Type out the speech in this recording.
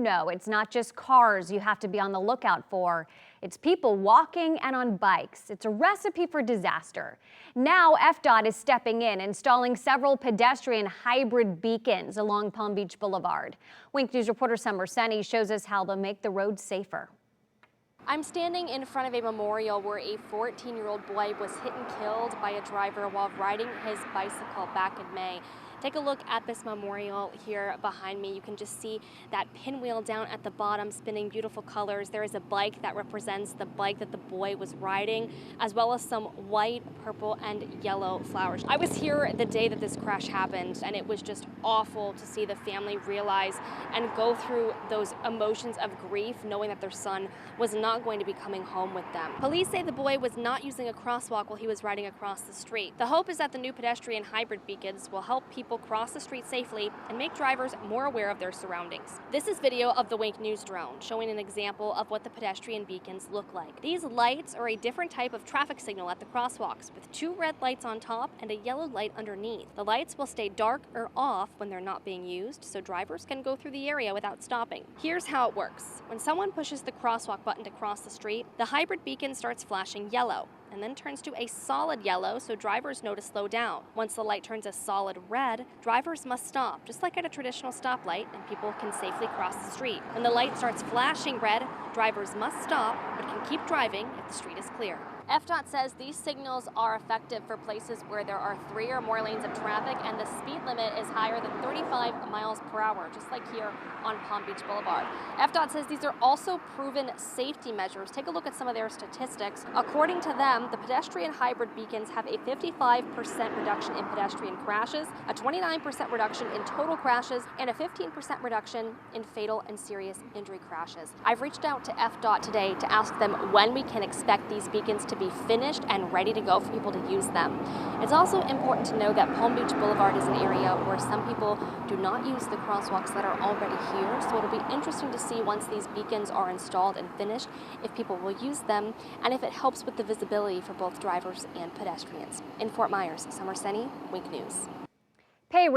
no, it's not just cars you have to be on the lookout for. It's people walking and on bikes. It's a recipe for disaster. Now FDOT is stepping in, installing several pedestrian hybrid beacons along Palm Beach Boulevard. Wink News reporter Summer Senni shows us how they'll make the roads safer. I'm standing in front of a memorial where a 14-year-old boy was hit and killed by a driver while riding his bicycle back in May. Take a look at this memorial here behind me. You can just see that pinwheel down at the bottom spinning beautiful colors. There is a bike that represents the bike that the boy was riding, as well as some white, purple, and yellow flowers. I was here the day that this crash happened, and it was just awful to see the family realize and go through those emotions of grief, knowing that their son was not going to be coming home with them. Police say the boy was not using a crosswalk while he was riding across the street. The hope is that the new pedestrian hybrid beacons will help people cross the street safely and make drivers more aware of their surroundings. This is video of the Wink News drone showing an example of what the pedestrian beacons look like. These lights are a different type of traffic signal at the crosswalks, with 2 red lights on top and a yellow light underneath. The lights will stay dark or off when they're not being used, so drivers can go through the area without stopping. Here's how it works. When someone pushes the crosswalk button to cross the street, the hybrid beacon starts flashing yellow and then turns to a solid yellow, so drivers know to slow down. Once the light turns a solid red, drivers must stop, just like at a traditional stoplight, and people can safely cross the street. When the light starts flashing red, drivers must stop, but can keep driving if the street is clear. FDOT says these signals are effective for places where there are 3 or more lanes of traffic and the speed limit is higher than 35 miles per hour, just like here on Palm Beach Boulevard. FDOT says these are also proven safety measures. Take a look at some of their statistics. According to them, the pedestrian hybrid beacons have a 55% reduction in pedestrian crashes, a 29% reduction in total crashes, and a 15% reduction in fatal and serious injury crashes. I've reached out to FDOT today to ask them when we can expect these beacons to be finished and ready to go for people to use them. It's also important to know that Palm Beach Boulevard is an area where some people do not use the crosswalks that are already here, so it'll be interesting to see once these beacons are installed and finished if people will use them and if it helps with the visibility for both drivers and pedestrians. In Fort Myers, Summer Senni, Wink News. Pay